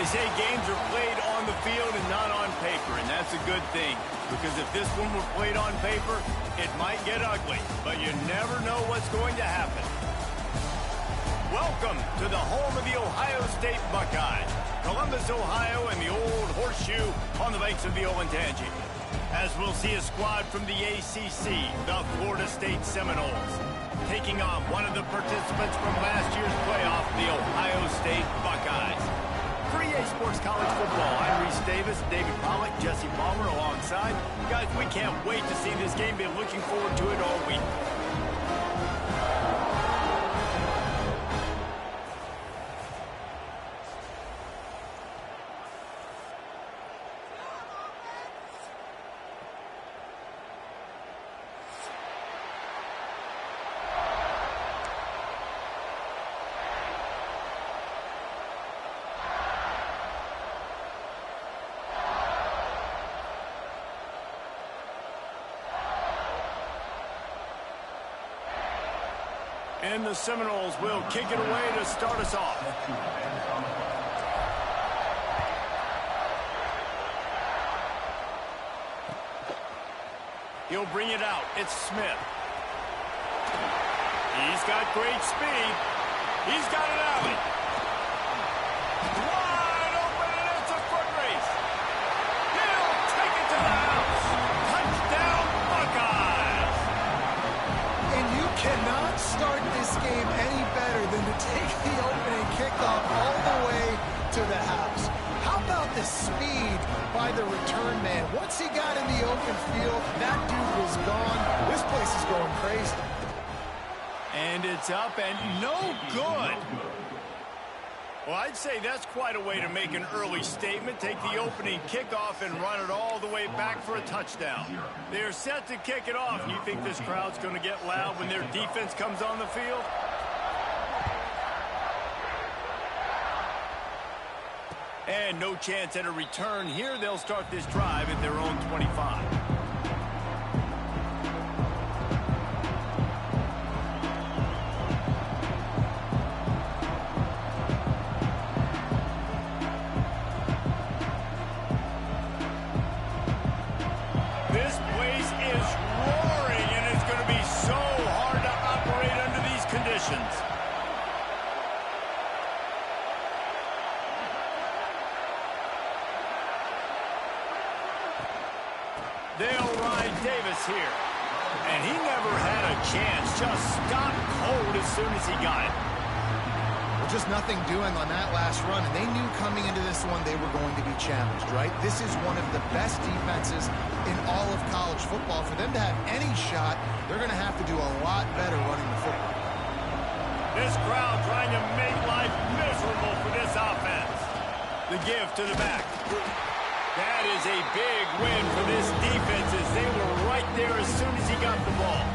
They say games are played on the field and not on paper, and that's a good thing. Because if this one were played on paper, it might get ugly. But you never know what's going to happen. Welcome to the home of the Ohio State Buckeyes. Columbus, Ohio, and the old horseshoe on the banks of the Olentangy. As we'll see a squad from the ACC, the Florida State Seminoles, taking on one of the participants from last year's playoff, the Ohio State Buckeyes. For EA Sports College Football, I'm Reese Davis, David Pollack, Jesse Palmer alongside. Guys, we can't wait to see this game. Been looking forward to it all week. And the Seminoles will kick it away to start us off. He'll bring it out. It's Smith. He's got great speed. He's got an alley. Wide open, and it's a foot race. He'll take it to the house. Touchdown, Buckeyes. And you cannot start this game any better than to take the opening kickoff all the way to the house. How about the speed by the return man? Once he got in the open field, that dude was gone. This place is going crazy. And it's up and no good. Well, I'd say that's quite a way to make an early statement. Take the opening kickoff and run it all the way back for a touchdown. They're set to kick it off. You think this crowd's going to get loud when their defense comes on the field? And no chance at a return here. They'll start this drive at their own 25. They'll ride Davis here. And he never had a chance. Just stopped cold as soon as he got it. Well, just nothing doing on that last run. And they knew coming into this one they were going to be challenged, right? This is one of the best defenses in all of college football. For them to have any shot, they're going to have to do a lot better running the football. This crowd trying to make life miserable for this offense. The give to the back. That is a big win for this defense as they were right there as soon as he got the ball.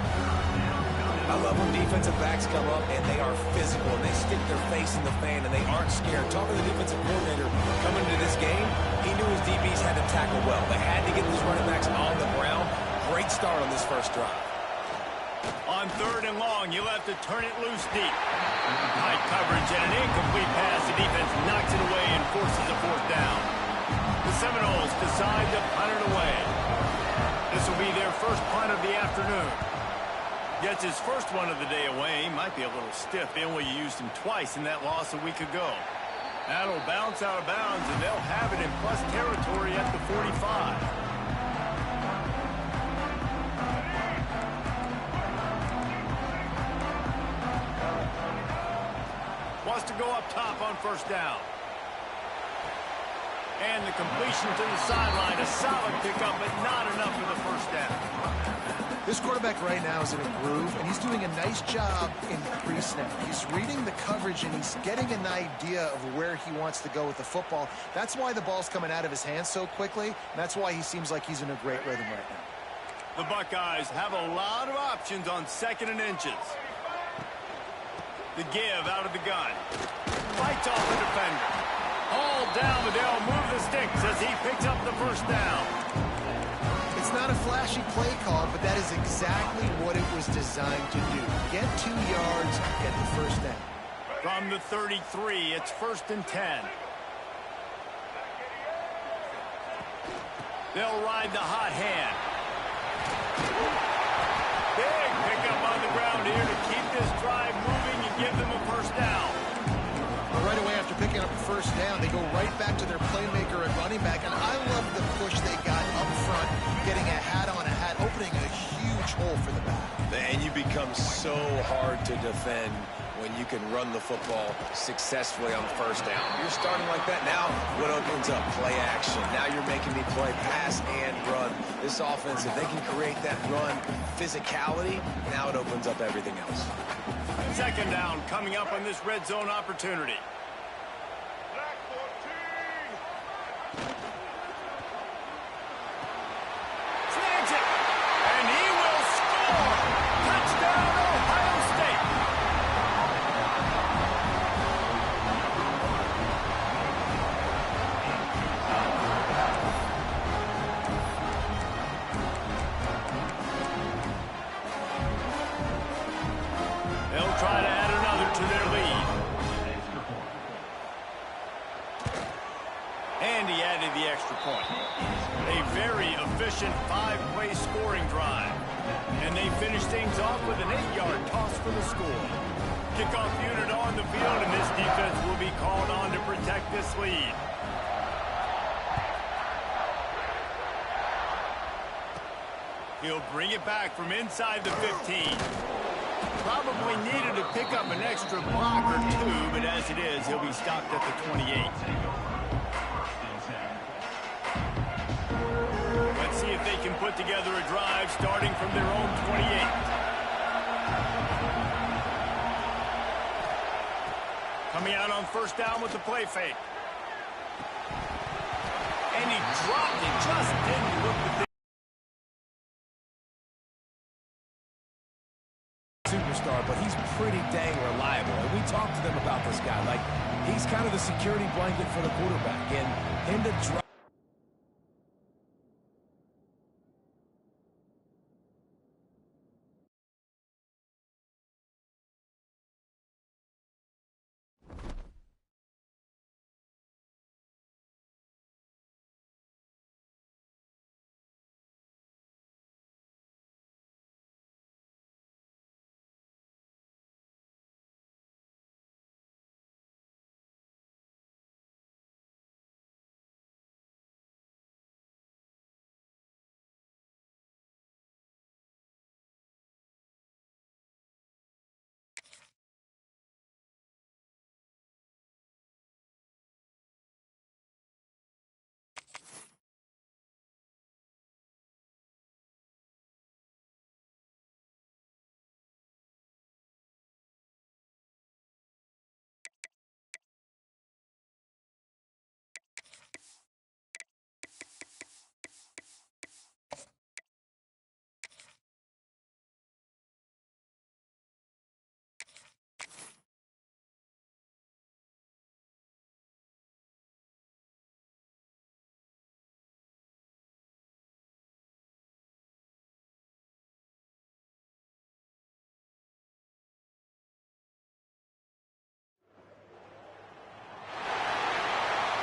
I love when defensive backs come up and they are physical and they stick their face in the fan and they aren't scared. Talking to the defensive coordinator coming into this game, he knew his DBs had to tackle well. They had to get these running backs on the ground. Great start on this first drive. On third and long, you'll have to turn it loose deep. High coverage and an incomplete pass. The defense knocks it away and forces a fourth down. The Seminoles decide to punt it away. This will be their first punt of the afternoon. Gets his first one of the day away. He might be a little stiff. They only used him twice in that loss a week ago. That'll bounce out of bounds, and they'll have it in plus territory at the 45. Wants to go up top on first down. And the completion to the sideline, a solid pickup, but not enough for the first down. This quarterback right now is in a groove, and he's doing a nice job in pre-snap. He's reading the coverage, and he's getting an idea of where he wants to go with the football. That's why the ball's coming out of his hands so quickly, and that's why he seems like he's in a great rhythm right now. The Buckeyes have a lot of options on second and inches. The give out of the gun. Fights off the defender. All down, but they'll move the sticks as he picks up the first down. It's not a flashy play call, but that is exactly what it was designed to do. Get 2 yards, get the first down. From the 33, it's 1st and 10. They'll ride the hot hand. Big pickup on the ground here to keep this drive moving and give them a first down. Right away after picking up a first down, they go right back to their playmaker at running back, and I love the push they got up front, getting a hat on a hat, opening a huge hole for the back. And you become so hard to defend when you can run the football successfully on first down. You're starting like that now, what opens up? Play action. Now you're making me play pass and run. This offense, if they can create that run physicality, now it opens up everything else. Second down coming up on this red zone opportunity. Snags it, and he will score. Touchdown, Ohio State. They'll try to add another to their lead. And he added the extra point. A very efficient 5-play scoring drive. And they finish things off with an 8-yard toss for the score. Kickoff unit on the field, and this defense will be called on to protect this lead. He'll bring it back from inside the 15. Probably needed to pick up an extra block or two, but as it is, he'll be stopped at the 28. Let's see if they can put together a drive starting from their own 28. Coming out on first down with the play fake. And he dropped it, just didn't look the superstar, but he's pretty dang reliable. And we talked to them about this guy. Like, he's kind of the security blanket for the quarterback. And him to drop.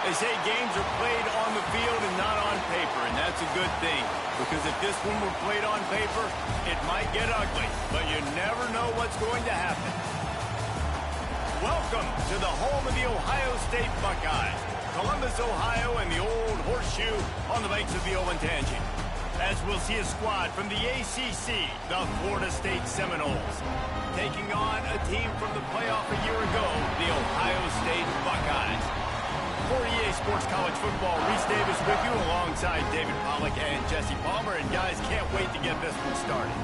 They say games are played on the field and not on paper, and that's a good thing. Because if this one were played on paper, it might get ugly, but you never know what's going to happen. Welcome to the home of the Ohio State Buckeyes, Columbus, Ohio, and the old horseshoe on the banks of the Olentangy. As we'll see a squad from the ACC, the Florida State Seminoles, taking on a team from the playoff a year ago, the Ohio State Buckeyes. For EA Sports College Football, Reese Davis with you alongside David Pollack and Jesse Palmer. And guys, can't wait to get this one started.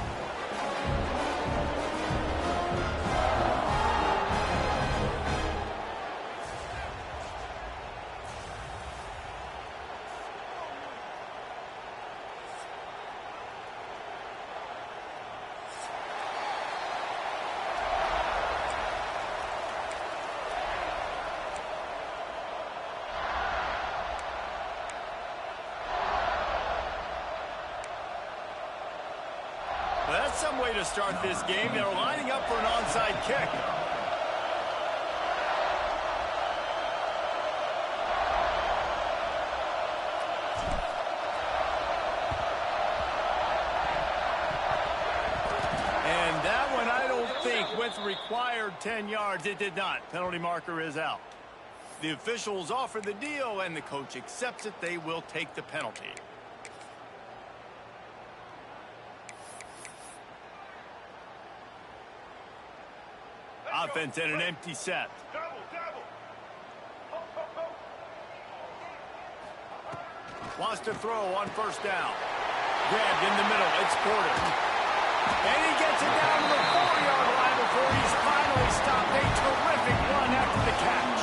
Well, that's some way to start this game. They're lining up for an onside kick. with required 10 yards. It did not. Penalty marker is out. The officials offer the deal, and the coach accepts it. They will take the penalty. Offense in an empty set. Wants to throw on first down. Grabbed in the middle. It's Porter. And he gets it down to the 4-yard line before he's finally stopped. A terrific run after the catch.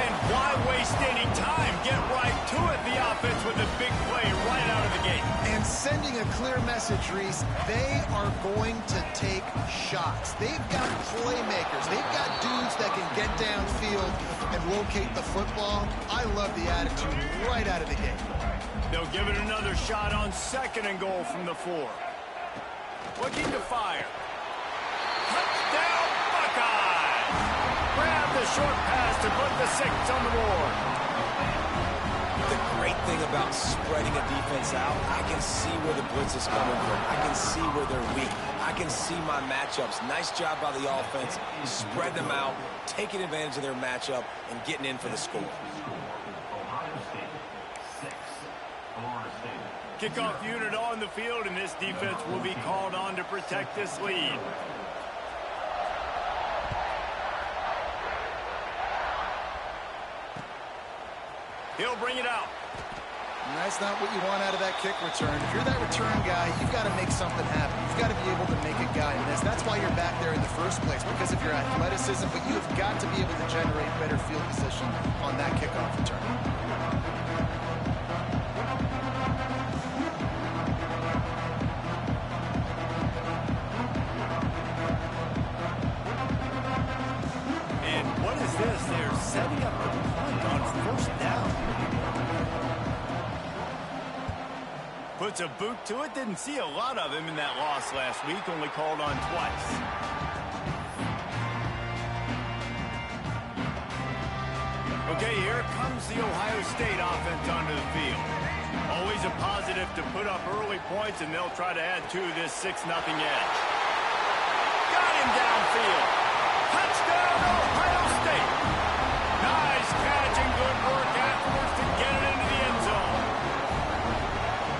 And why waste any time? Get right to it. The offense with a big play right out of the gate. And sending a clear message, Reese, they are going to take shots. They've got playmakers. They've got dudes that can get downfield and locate the football. I love the attitude right out of the gate. They'll give it another shot on 2nd and goal from the 4. Looking to fire. Touchdown, Buckeyes! Grab the short pass to put the 6 on the board. The great thing about spreading a defense out, I can see where the blitz is coming from. I can see where they're weak. I can see my matchups. Nice job by the offense. Spread them out, taking advantage of their matchup, and getting in for the score. Kickoff unit on the field, and this defense will be called on to protect this lead. He'll bring it out. And that's not what you want out of that kick return. If you're that return guy, you've got to make something happen. You've got to be able to make a guy miss. That's why you're back there in the first place, because of your athleticism, but you have got to be able to generate better field position on that kickoff return. And what is this? They're setting up the punt on first down. Puts a boot to it. Didn't see a lot of him in that loss last week. Only called on twice. Okay, here comes the Ohio State offense onto the field. Always a positive to put up early points, and they'll try to add to this 6-0 edge. Got him downfield. Touchdown, Ohio State. Nice catch and good work afterwards to get it into the end zone.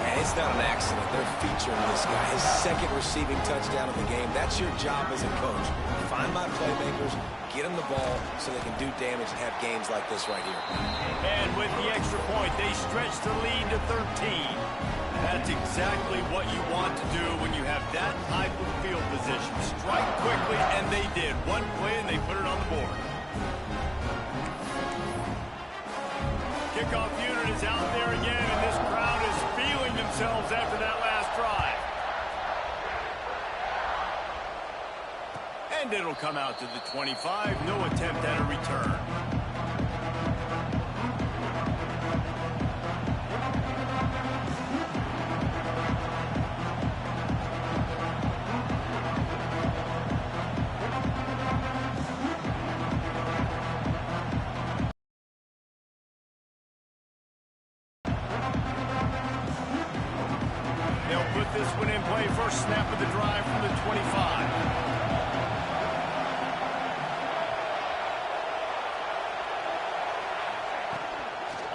And it's not an accident. They're featuring this guy. His 2nd receiving touchdown of the game. That's your job as a coach. Find my playmakers, get them the ball so they can do damage and have games like this right here. And with the extra point, they stretch the lead to 13. That's exactly what you want to do when you have that type of field position. Strike quickly, and they did. One play, and they put it on the board. Kickoff unit is out there again, and this crowd is feeling themselves after that last drive. And it'll come out to the 25. No attempt at a return. They'll put this one in play. First snap of the drive from the 25.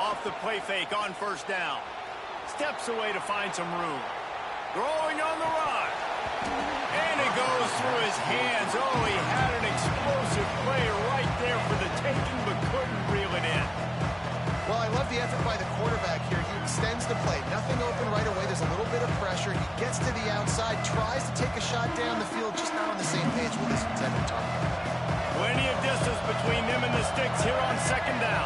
Off the play fake on first down. Steps away to find some room. Throwing on the run. And it goes through his hands. Oh, he had an explosive play right there for the taking, but couldn't reel it in. Well, I love the effort by the quarterback here. He extends the play. Nothing open right away. There's a little bit of pressure. He gets to the outside, tries to take a shot down the field, just not on the same page with his intended target. Plenty of distance between them and the sticks here on 2nd down.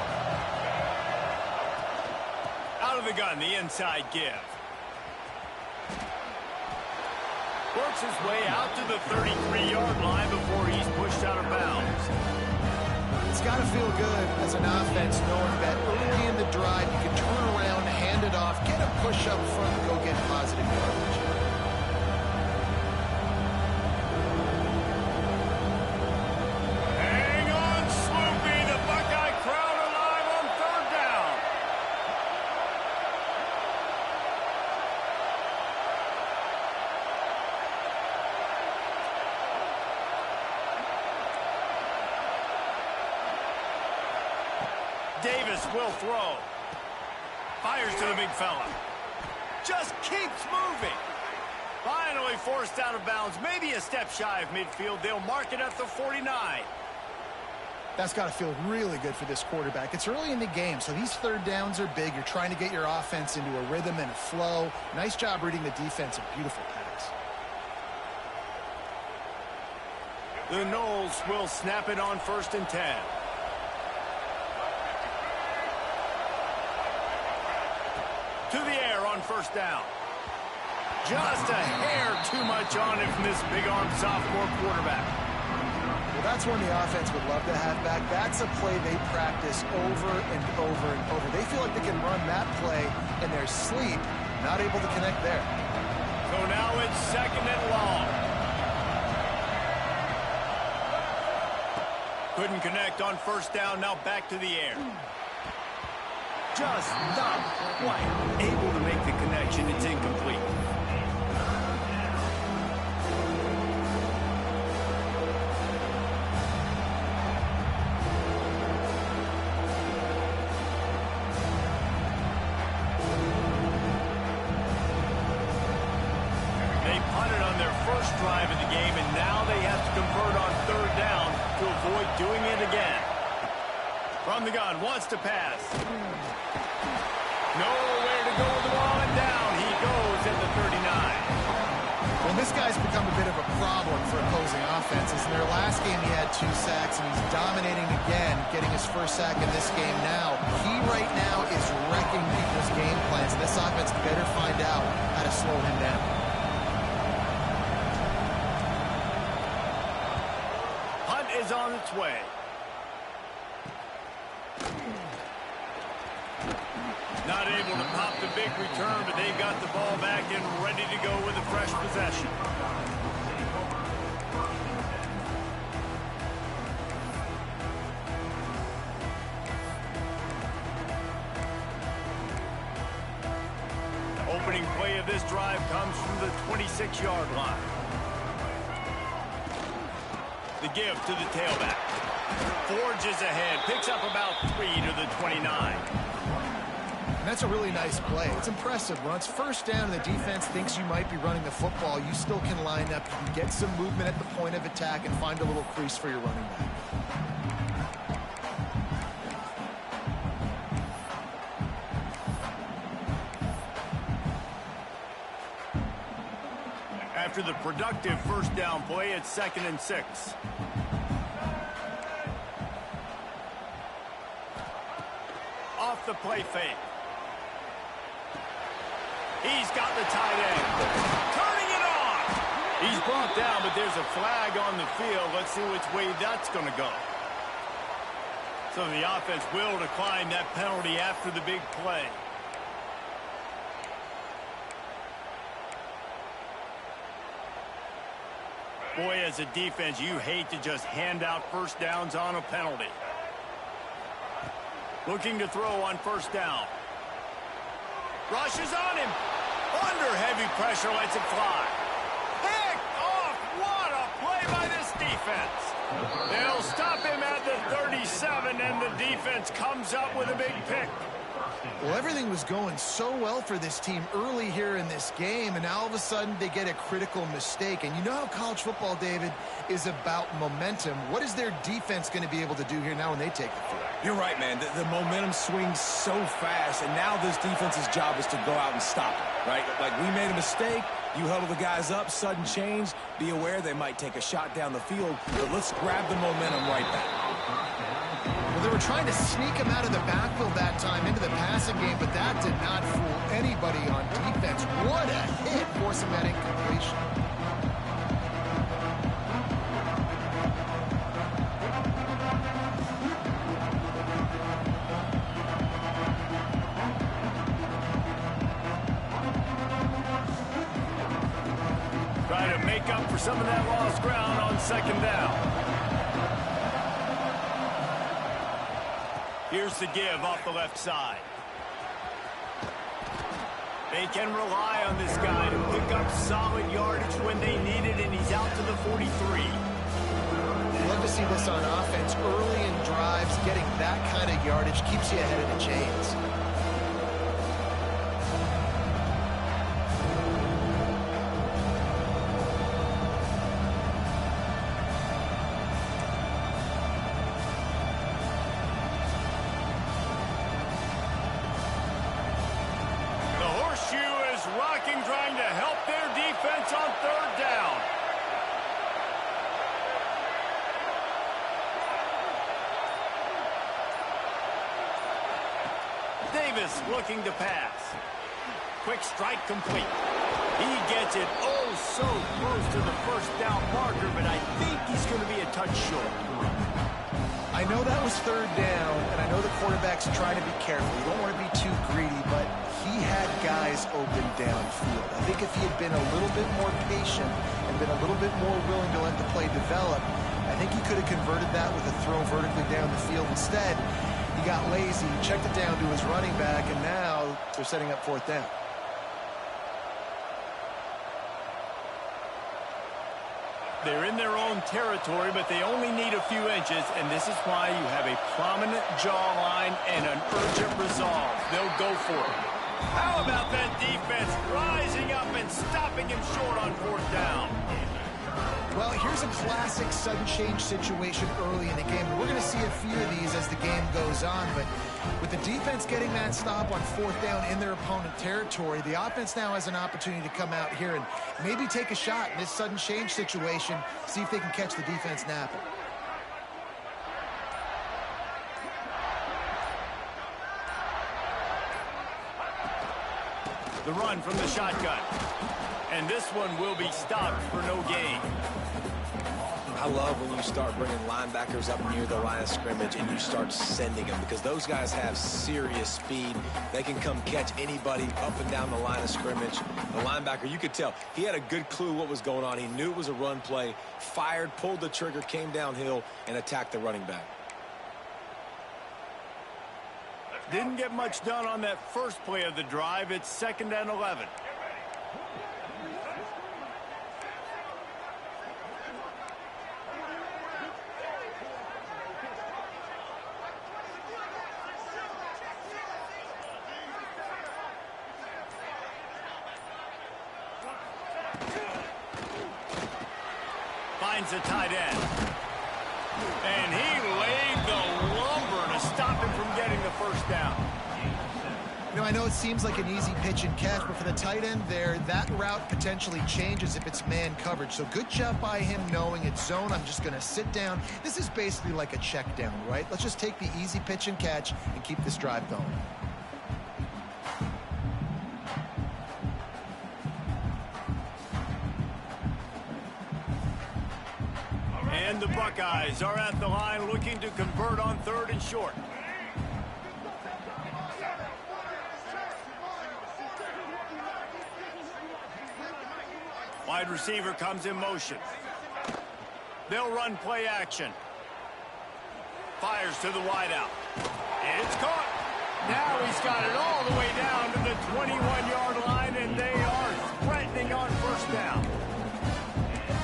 Out of the gun, the inside give. Works his way out to the 33-yard line before he's pushed out of bounds. It's got to feel good as an offense knowing that early in the drive you can turn around, hand it off, get a push up front, and go get positive yardage. Hang on, Sloopy. The Buckeye crowd alive on 3rd down. Davis will throw. Fires to the big fella. Just keeps moving. Finally forced out of bounds. Maybe a step shy of midfield. They'll mark it at the 49. That's got to feel really good for this quarterback. It's early in the game, so these third downs are big. You're trying to get your offense into a rhythm and a flow. Nice job reading the defense. A beautiful pass. The Knowles will snap it on 1st and 10. To the air on 1st down. Just a hair too much on it from this big-armed sophomore quarterback. Well, that's one the offense would love to have back. That's a play they practice over and over and over. They feel like they can run that play in their sleep, not able to connect there. So now it's 2nd and long. Couldn't connect on 1st down, now back to the air. Just not quite able to make the connection. It's incomplete. They punted on their first drive of the game, and now they have to convert on 3rd down to avoid doing it again. From the gun, wants to pass. Nowhere to go with the ball, and down he goes at the 39. Well, this guy's become a bit of a problem for opposing offenses. In their last game, he had 2 sacks, and he's dominating again, getting his first sack in this game now. He right now is wrecking people's game plans. This offense better find out how to slow him down. Hunt is on its way. Not able to pop the big return, but they've got the ball back and ready to go with a fresh possession. The opening play of this drive comes from the 26-yard line. The give to the tailback. Forges ahead, picks up about 3 to the 29. And that's a really nice play. It's impressive. When it's 1st down and the defense thinks you might be running the football, you still can line up. You can get some movement at the point of attack and find a little crease for your running back. After the productive 1st down play, it's 2nd and 6. Off the play fake. He's got the tight end. Turning it on. He's brought down, but there's a flag on the field. Let's see which way that's going to go. So the offense will decline that penalty after the big play. Boy, as a defense, you hate to just hand out 1st downs on a penalty. Looking to throw on 1st down. Rushes on him. Under heavy pressure, lets it fly. Picked off. What a play by this defense. They'll stop him at the 37, and the defense comes up with a big pick. Well, everything was going so well for this team early here in this game, and now all of a sudden they get a critical mistake. And you know how college football, David, is about momentum. What is their defense going to be able to do here now when they take the field? You're right, man. The momentum swings so fast, and now this defense's job is to go out and stop it, right? Like, we made a mistake. You huddle the guys up, sudden change. Be aware they might take a shot down the field, but let's grab the momentum right back. Well, they were trying to sneak him out of the backfield that time into the passing game, but that did not fool anybody on defense. What a hit, forcing that incompletion. Try to make up for some of that lost ground on 2nd down. Here's the give off the left side. They can rely on this guy to pick up solid yardage when they need it, and he's out to the 43. You love to see this on offense. Early in drives, getting that kind of yardage keeps you ahead of the chains. Trying to help their defense on third down. Davis looking to pass. Quick strike complete. He gets it oh so close to the first down marker, but I think he's going to be a touch short. I know that was third down, and I know the quarterback's trying to be careful. You don't want to be too greedy, but he had guys open downfield. I think if he had been a little bit more patient and been a little bit more willing to let the play develop, I think he could have converted that with a throw vertically down the field. Instead, he got lazy, checked it down to his running back, and now they're setting up fourth down. They're in their own territory, but they only need a few inches, and this is why you have a prominent jawline and an urgent resolve. They'll go for it. How about that defense rising up and stopping him short on fourth down? Well, here's a classic sudden change situation early in the game. We're going to see a few of these as the game goes on, but with the defense getting that stop on fourth down in their opponent territory, the offense now has an opportunity to come out here and maybe take a shot in this sudden change situation, see if they can catch the defense napping. The run from the shotgun. And this one will be stopped for no gain. I love when you start bringing linebackers up near the line of scrimmage and you start sending them, because those guys have serious speed. They can come catch anybody up and down the line of scrimmage. The linebacker, you could tell, he had a good clue what was going on. He knew it was a run play, fired, pulled the trigger, came downhill, and attacked the running back. Didn't get much done on that first play of the drive. It's 2nd and 11. Finds a tight end. And he laid the lumber to stop him from getting the first down. You know, I know it seems like an easy pitch and catch, but for the tight end there, that route potentially changes if it's man coverage. So good job by him knowing it's zone. I'm just going to sit down. This is basically like a check down, right? Let's just take the easy pitch and catch and keep this drive going. And the Buckeyes are at the line looking to convert on 3rd and short. Wide receiver comes in motion. They'll run play action. Fires to the wideout. It's caught. Now he's got it all the way down to the 21-yard line, and they are threatening on first down.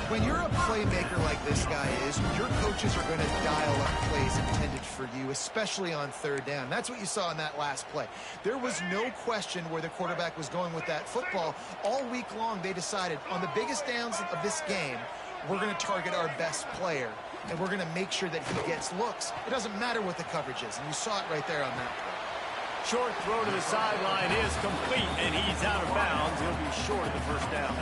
When you're a playmaker like this guy is, your coaches are going to dial up plays intended for you, especially on 3rd down. That's what you saw in that last play. There was no question where the quarterback was going with that football. All week long, they decided on the biggest downs of this game, we're going to target our best player, and we're going to make sure that he gets looks. It doesn't matter what the coverage is, and you saw it right there on that play. Short throw to the sideline is complete, and he's out of bounds. He'll be short of the first down.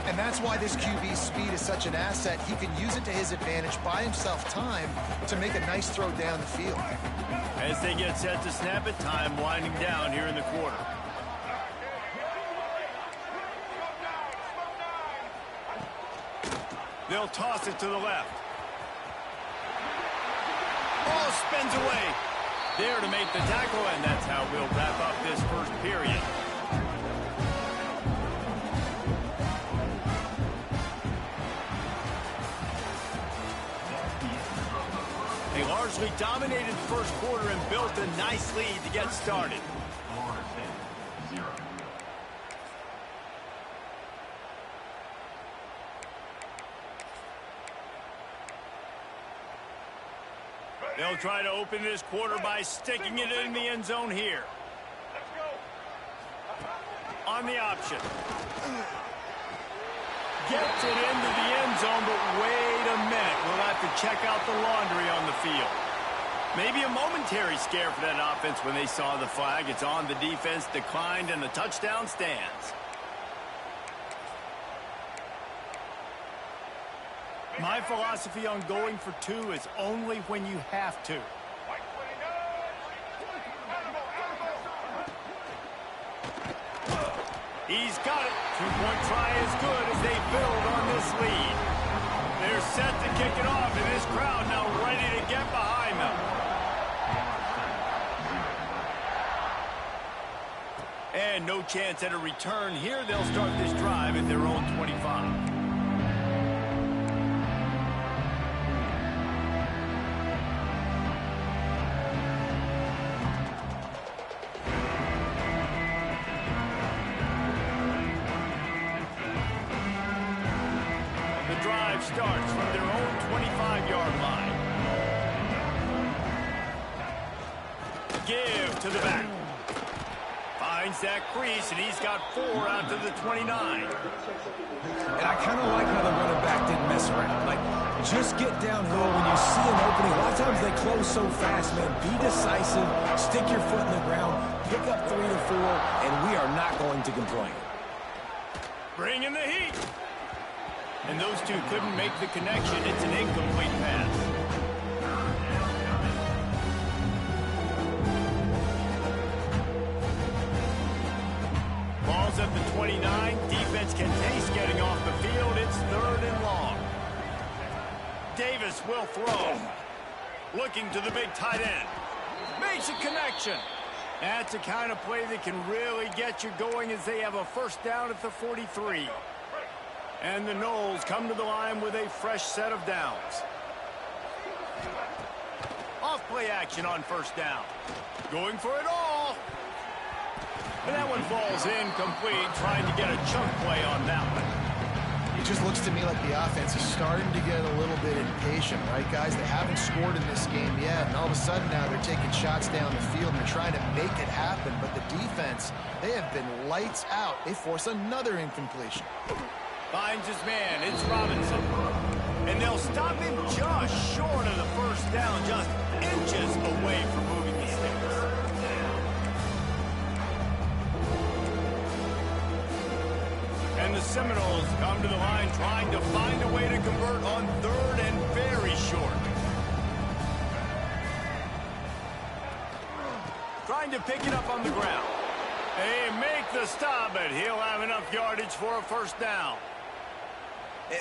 And that's why this QB's speed is such an asset. He can use it to his advantage, buy himself time to make a nice throw down the field. As they get set to snap it, time winding down here in the quarter. They'll toss it to the left. Ball spins away. There to make the tackle, and that's how we'll wrap up this first period. They largely dominated the first quarter and built a nice lead to get started. They'll try to open this quarter by sticking it in the end zone here. On the option. Gets it into the end zone, but wait a minute. We'll have to check out the laundry on the field. Maybe a momentary scare for that offense when they saw the flag. It's on, the defense declined, and the touchdown stands. My philosophy on going for two is only when you have to. He's got it. Two-point try is good as they build on this lead. They're set to kick it off, and this crowd now ready to get behind them. And no chance at a return here. They'll start this drive at their own 25. Starts from their own 25-yard line. Give to the back. Finds that crease, and he's got 4 out to the 29. And I kind of like how the running back didn't mess around. Like, just get downhill when you see an opening. A lot of times they close so fast, man. Be decisive, stick your foot in the ground, pick up 3 to 4, and we are not going to complain. Bring in the heat. And those two couldn't make the connection. It's an incomplete pass. Ball's at the 29. Defense can taste getting off the field. It's 3rd and long. Davis will throw. Looking to the big tight end. Makes a connection. That's the kind of play that can really get you going as they have a first down at the 43. And the Noles come to the line with a fresh set of downs. Off play action on first down. Going for it all. And that one falls incomplete, trying to get a chunk play on that one. It just looks to me like the offense is starting to get a little bit impatient, right, guys? They haven't scored in this game yet, and all of a sudden now they're taking shots down the field and they're trying to make it happen. But the defense, they have been lights out. They force another incompletion. Finds his man, it's Robinson. And they'll stop him just short of the first down, just inches away from moving the sticks. And the Seminoles come to the line trying to find a way to convert on 3rd and very short. Trying to pick it up on the ground. They make the stop, but he'll have enough yardage for a first down.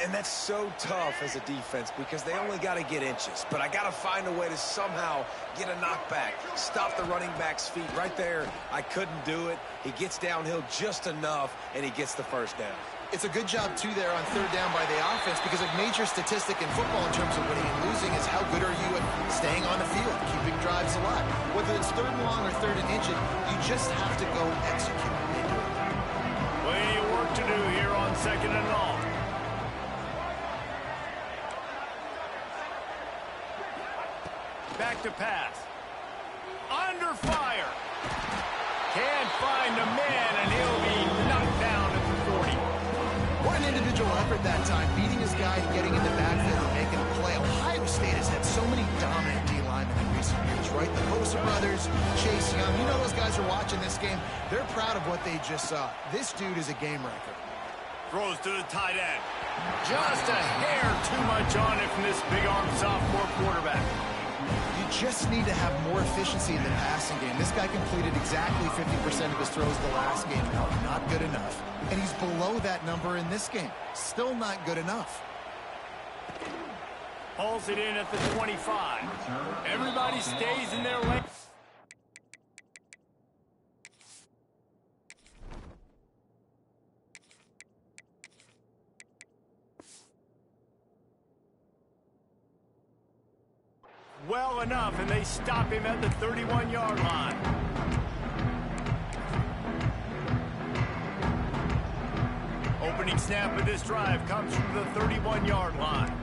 And that's so tough as a defense because they only got to get inches. But I got to find a way to somehow get a knockback, stop the running back's feet. Right there, I couldn't do it. He gets downhill just enough, and he gets the first down. It's a good job, too, there on 3rd down by the offense because a major statistic in football in terms of winning and losing is how good are you at staying on the field, keeping drives alive. Whether it's 3rd and long or 3rd and inches, you just have to go execute. Plenty of work to do here on 2nd and long. Back to pass. Under fire. Can't find a man, and he'll be knocked down at the 40. What an individual effort that time, beating his guy, getting in the backfield and making a play. Ohio State has had so many dominant D-linemen in recent years, right? The Bosa brothers, Chase Young, you know those guys are watching this game. They're proud of what they just saw. This dude is a game wrecker. Throws to the tight end. Just a hair too much on it from this big-arm sophomore quarterback. You just need to have more efficiency in the passing game. This guy completed exactly 50% of his throws the last game. Now, not good enough. And he's below that number in this game. Still not good enough. Hauls it in at the 25. Everybody stays in their lane. Well enough, and they stop him at the 31-yard line. Opening snap of this drive comes from the 31-yard line.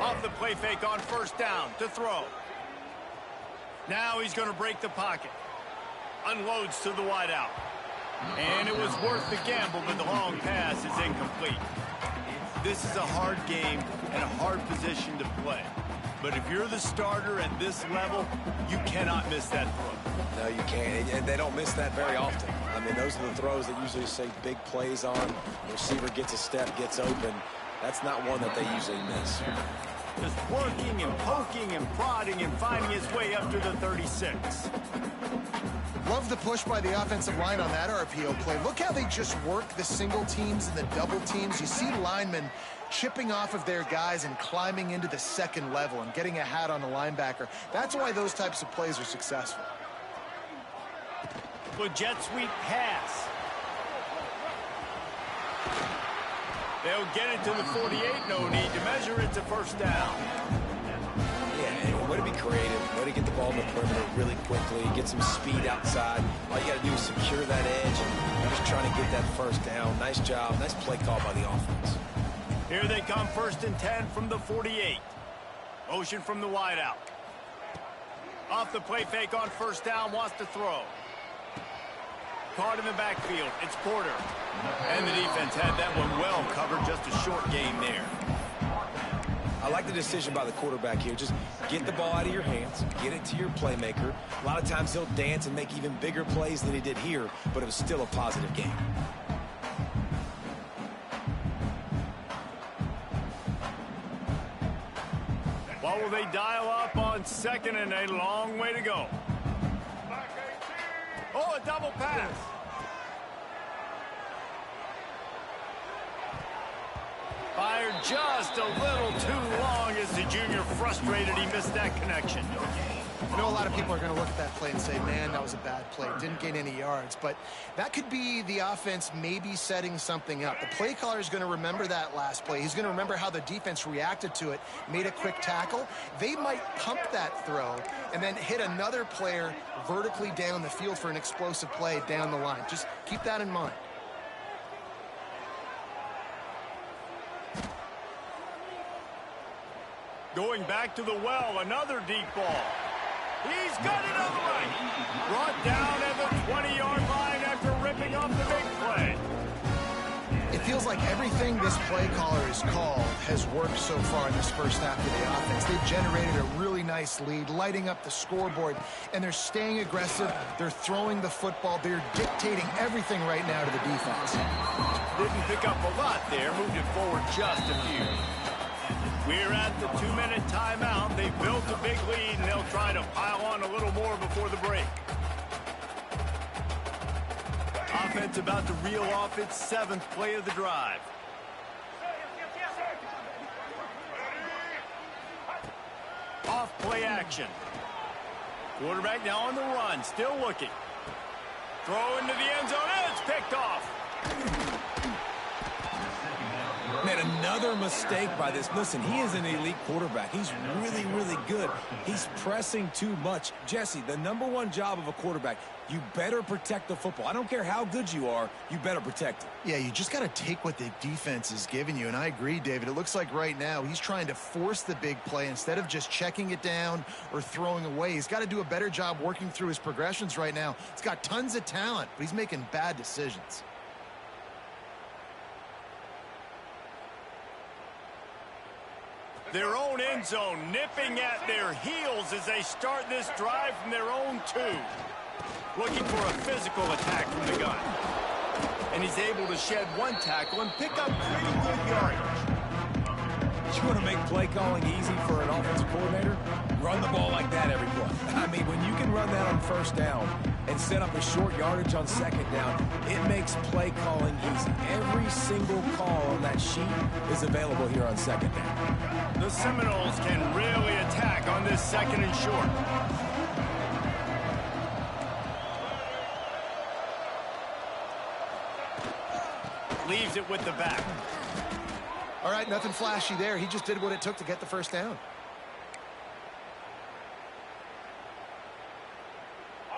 Off the play play fake on first down to throw. Now he's going to break the pocket. Unloads to the wideout. And it was worth the gamble, but the long pass is incomplete. This is a hard game and a hard position to play. But if you're the starter at this level, you cannot miss that throw. No, you can't. And they don't miss that very often. I mean, those are the throws that usually say big plays on. The receiver gets a step, gets open. That's not one that they usually miss. Just working and poking and prodding and finding his way up to the 36. Love the push by the offensive line on that RPO play. Look how they just work the single teams and the double teams. You see linemen chipping off of their guys and climbing into the second level and getting a hat on the linebacker. That's why those types of plays are successful. Good jet sweep pass. They'll get it to the 48. No need to measure it to first down. Yeah, and way to be creative. Way to get the ball in the perimeter really quickly. Get some speed outside. All you got to do is secure that edge. And just trying to get that first down. Nice job. Nice play call by the offense. Here they come, 1st and 10 from the 48. Motion from the wideout. Off the play fake on first down, wants to throw. Caught in the backfield, it's Porter. And the defense had that one well covered, just a short gain there. I like the decision by the quarterback here. Just get the ball out of your hands, get it to your playmaker. A lot of times he'll dance and make even bigger plays than he did here, but it was still a positive game. What will they dial up on second and a long way to go? Oh, a double pass. Fired just a little too long as the junior frustrated he missed that connection. I know a lot of people are going to look at that play and say, man, that was a bad play. Didn't gain any yards. But that could be the offense maybe setting something up. The play caller is going to remember that last play. He's going to remember how the defense reacted to it, made a quick tackle. They might pump that throw and then hit another player vertically down the field for an explosive play down the line. Just keep that in mind. Going back to the well, another deep ball. He's got it on the right. Brought down at the 20-yard line after ripping off the big play. It feels like everything this play caller has called has worked so far in this first half of the offense. They've generated a really nice lead, lighting up the scoreboard, and they're staying aggressive. They're throwing the football. They're dictating everything right now to the defense. Didn't pick up a lot there, moved it forward just a few. We're at the 2-minute timeout. They've built a big lead, and they'll try to pile on a little more before the break. Offense about to reel off its 7th play of the drive. Off play action. Quarterback now on the run, still looking. Throw into the end zone, and it's picked off. Man, another mistake by this. Listen, he is an elite quarterback. He's really, really good. He's pressing too much. Jesse, the #1 job of a quarterback, you better protect the football. I don't care how good you are, you better protect it. Yeah, you just got to take what the defense is giving you, and I agree, David. It looks like right now he's trying to force the big play instead of just checking it down or throwing away. He's got to do a better job working through his progressions right now. He's got tons of talent, but he's making bad decisions. Their own end zone nipping at their heels as they start this drive from their own 2. Looking for a physical attack from the gun. And he's able to shed 1 tackle and pick up pretty good yardage. You want to make play calling easy for an offensive coordinator? Run the ball like that every play. I mean, when you can run that on first down and set up a short yardage on second down, it makes play calling easy. Every single call on that sheet is available here on second down. The Seminoles can really attack on this 2nd and short. Leaves it with the back. All right, nothing flashy there. He just did what it took to get the first down.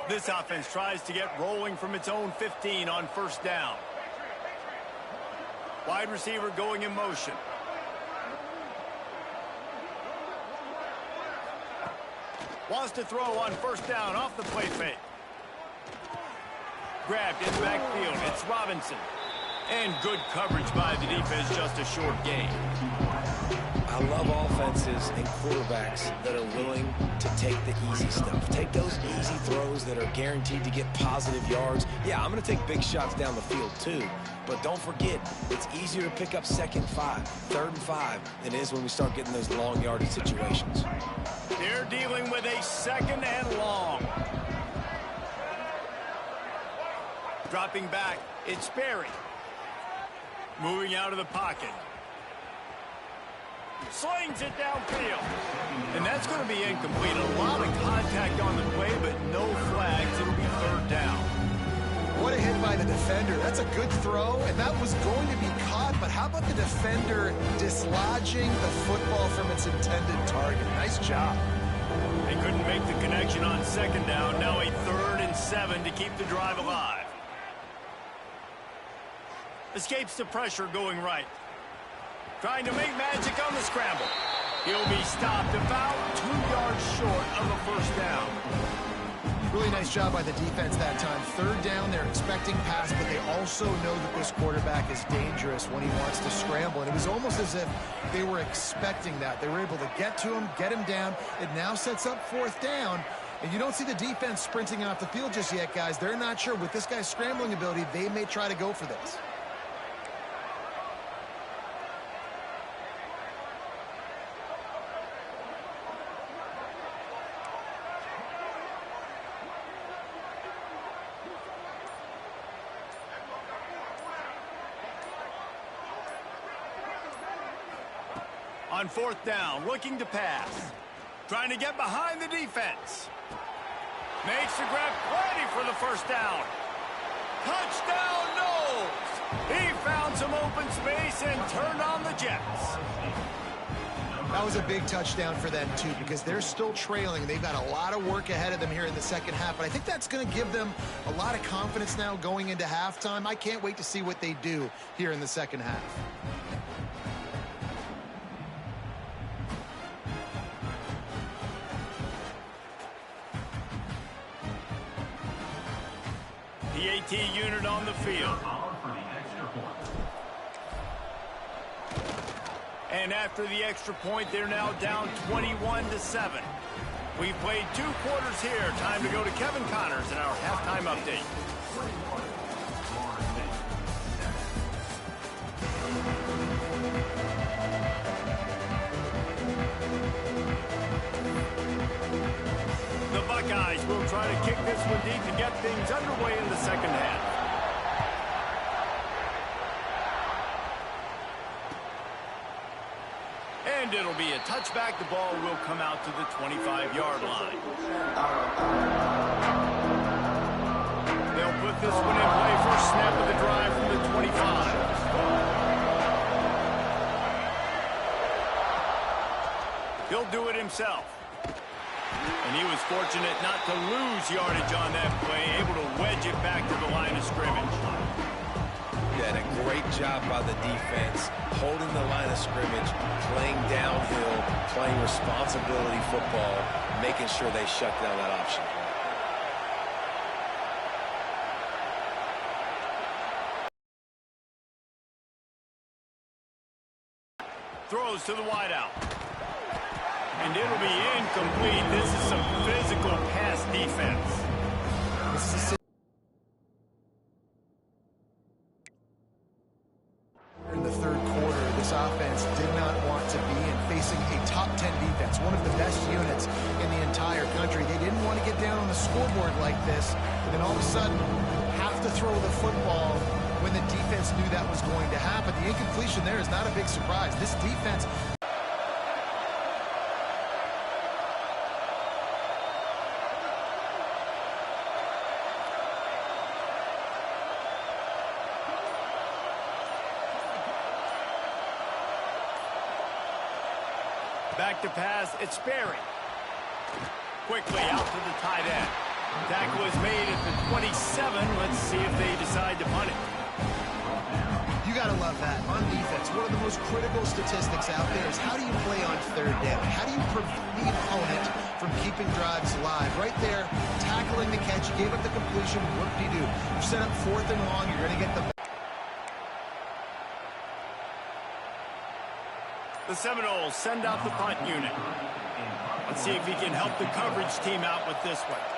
This offense tries to get rolling from its own 15 on first down. Wide receiver going in motion. Wants to throw on first down off the play fake. Grabbed in the backfield. It's Robinson. And good coverage by the defense, just a short gain. I love offenses and quarterbacks that are willing to take the easy stuff. Take those easy throws that are guaranteed to get positive yards. Yeah, I'm going to take big shots down the field too. But don't forget, it's easier to pick up 2nd and 5, 3rd and 5 than it is when we start getting those long yardage situations. They're dealing with a 2nd and long. Dropping back, it's Berry. Moving out of the pocket. Slings it downfield. And that's going to be incomplete. A lot of contact on the play, but no flags. It'll be 3rd down. What a hit by the defender. That's a good throw, and that was going to be caught, but how about the defender dislodging the football from its intended target? Nice job. They couldn't make the connection on 2nd down. Now a 3rd and 7 to keep the drive alive. Escapes the pressure going right. Trying to make magic on the scramble. He'll be stopped about 2 yards short of a 1st down. Really nice job by the defense that time. 3rd down, they're expecting pass, but they also know that this quarterback is dangerous when he wants to scramble. And it was almost as if they were expecting that. They were able to get to him, get him down. It now sets up 4th down. And you don't see the defense sprinting off the field just yet, guys. They're not sure. With this guy's scrambling ability, they may try to go for this. On 4th down, looking to pass. Trying to get behind the defense. Makes the grab, ready for the 1st down. Touchdown, Knowles! He found some open space and turned on the Jets. That was a big touchdown for them, too, because they're still trailing. They've got a lot of work ahead of them here in the 2nd half, but I think that's going to give them a lot of confidence now going into halftime. I can't wait to see what they do here in the 2nd half. The AT unit on the field. And after the extra point, they're now down 21-7. We've played 2 quarters here. Time to go to Kevin Connors in our halftime update. The Buckeyes will try to kick this one deep to get things underway in the 2nd half. And it'll be a touchback. The ball will come out to the 25-yard line. They'll put this one in play. First snap of the drive from the 25. He'll do it himself. And he was fortunate not to lose yardage on that play, able to wedge it back to the line of scrimmage. Yeah, and a great job by the defense, holding the line of scrimmage, playing downhill, playing responsibility football, making sure they shut down that option. Throws to the wideout. And it'll be incomplete. This is some physical pass defense. In the 3rd quarter, this offense did not want to be in facing a top 10 defense, one of the best units in the entire country. They didn't want to get down on the scoreboard like this, and then all of a sudden have to throw the football when the defense knew that was going to happen. The incompletion there is not a big surprise. This defense... Back to pass, it's Berry. Quickly out to the tight end. Tackle is made at the 27. Let's see if they decide to punt it. You got to love that. On defense, what of the most critical statistics out there is how do you play on third down? How do you prevent the opponent from keeping drives alive? Right there, tackling the catch, you gave up the completion, what do you do? You set up 4th and long, you're going to get the... The Seminoles send out the punt unit. Let's see if he can help the coverage team out with this one.